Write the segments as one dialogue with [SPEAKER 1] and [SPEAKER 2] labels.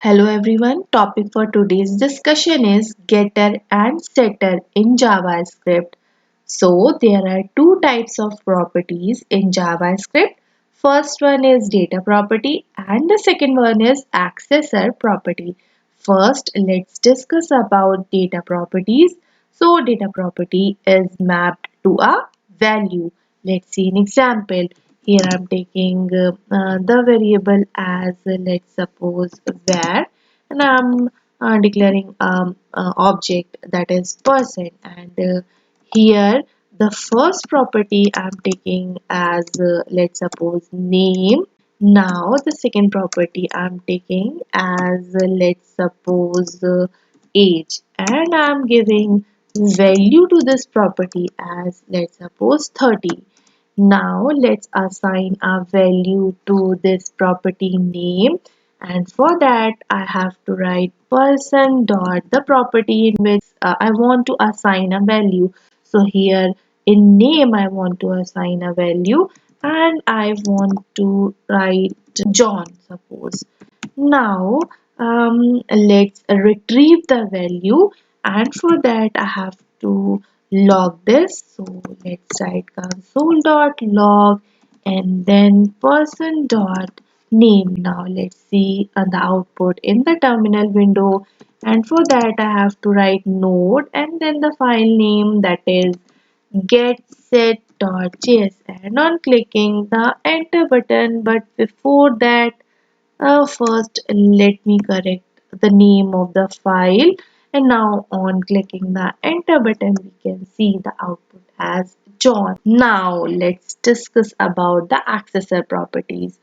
[SPEAKER 1] Hello everyone, topic for today's discussion is getter and setter in JavaScript. So there are two types of properties in JavaScript. First one is data property and the second one is accessor property. First, let's discuss about data properties. So data property is mapped to a value. Let's see an example. Here I'm taking the variable as let's suppose var, and I'm declaring object that is person, and here the first property I'm taking as let's suppose name. Now the second property I'm taking as let's suppose age, and I'm giving value to this property as let's suppose 30. Now let's assign a value to this property name, and for that I have to write person dot the property in which I want to assign a value. So here in name I want to assign a value and I want to write John suppose. Now let's retrieve the value, and for that I have to log this. So let's write console.log and then person dot name. Now let's see the output in the terminal window, and for that I have to write node and then the file name, that is getset.js, and on clicking the enter button. But before that, first, let me correct the name of the file, and now on clicking the enter button, we can see the output as John. Now, let's discuss about the accessor properties.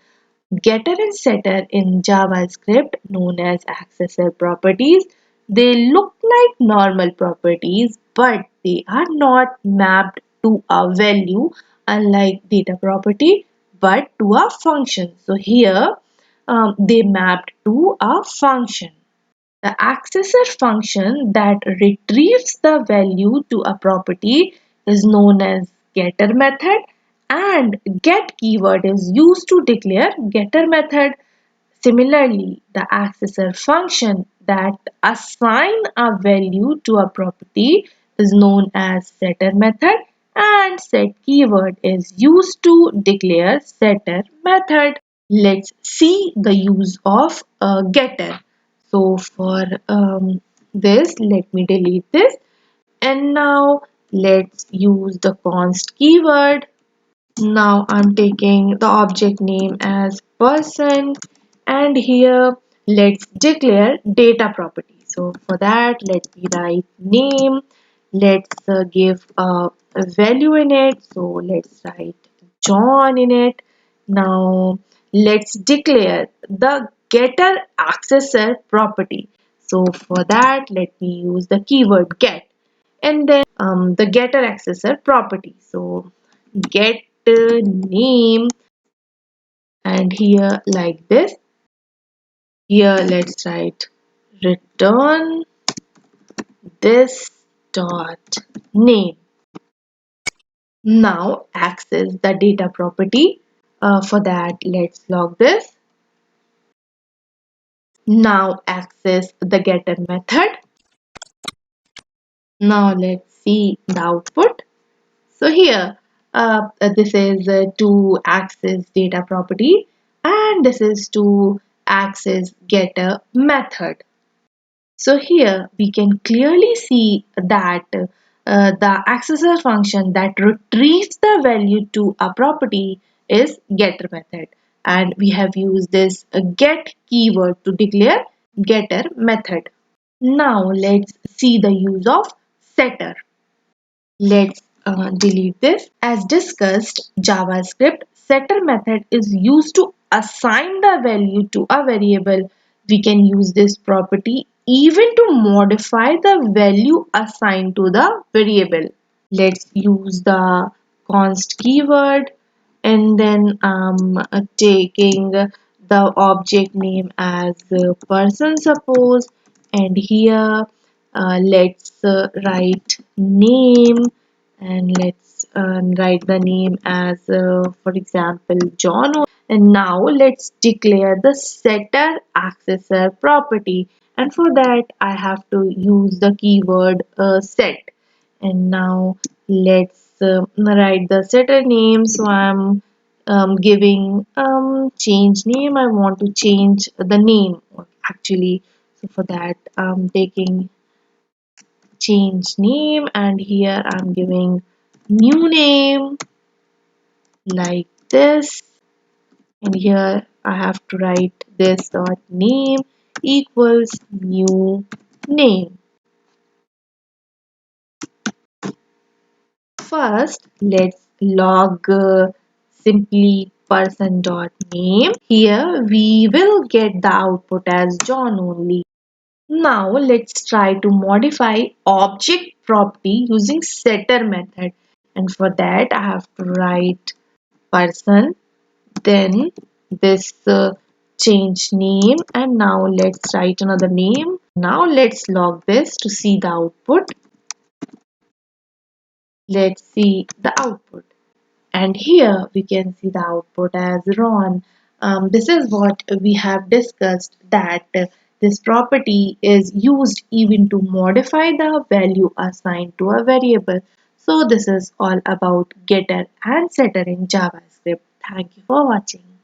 [SPEAKER 1] Getter and setter in JavaScript, known as accessor properties, they look like normal properties, but they are not mapped to a value, unlike data property, but to a function. So here they mapped to a function. The accessor function that retrieves the value to a property is known as getter method, and get keyword is used to declare getter method. Similarly, the accessor function that assign a value to a property is known as setter method, and set keyword is used to declare setter method. Let's see the use of a getter. So for this, let me delete this, and now let's use the const keyword. Now I'm taking the object name as person, and here let's declare data property. So for that, let me write name. Let's give a value in it. So let's write John in it. Now let's declare the getter accessor property. So for that, let me use the keyword get, and then the getter accessor property. So get name, and here like this. Here let's write return this dot name. Now access the data property. For that, let's log this. Now access the getter method. Now let's see the output. So here, this is to access data property, and this is to access getter method. So here we can clearly see that the accessor function that retrieves the value to a property is getter method, and we have used this get keyword to declare getter method. Now let's see the use of setter. Let's delete this. As discussed, JavaScript setter method is used to assign the value to a variable. We can use this property even to modify the value assigned to the variable. Let's use the const keyword, and then taking the object name as person suppose, and here let's write name, and let's write the name as for example John, And now let's declare the setter accessor property. And for that, I have to use the keyword set. And now let's write the setter name. So I'm giving change name. I want to change the name actually. So for that, I'm taking change name, and here I'm giving new name like this. And here I have to write this dot name equals new name. First, let's log simply person dot name. Here we will get the output as John only. Now let's try to modify object property using setter method. And for that I have to write person, then this change name, and now let's write another name. Now let's log this to see the output. Let's see the output, and here we can see the output as Ron. This is what we have discussed, that this property is used even to modify the value assigned to a variable. So this is all about getter and setter in JavaScript. Thank you for watching.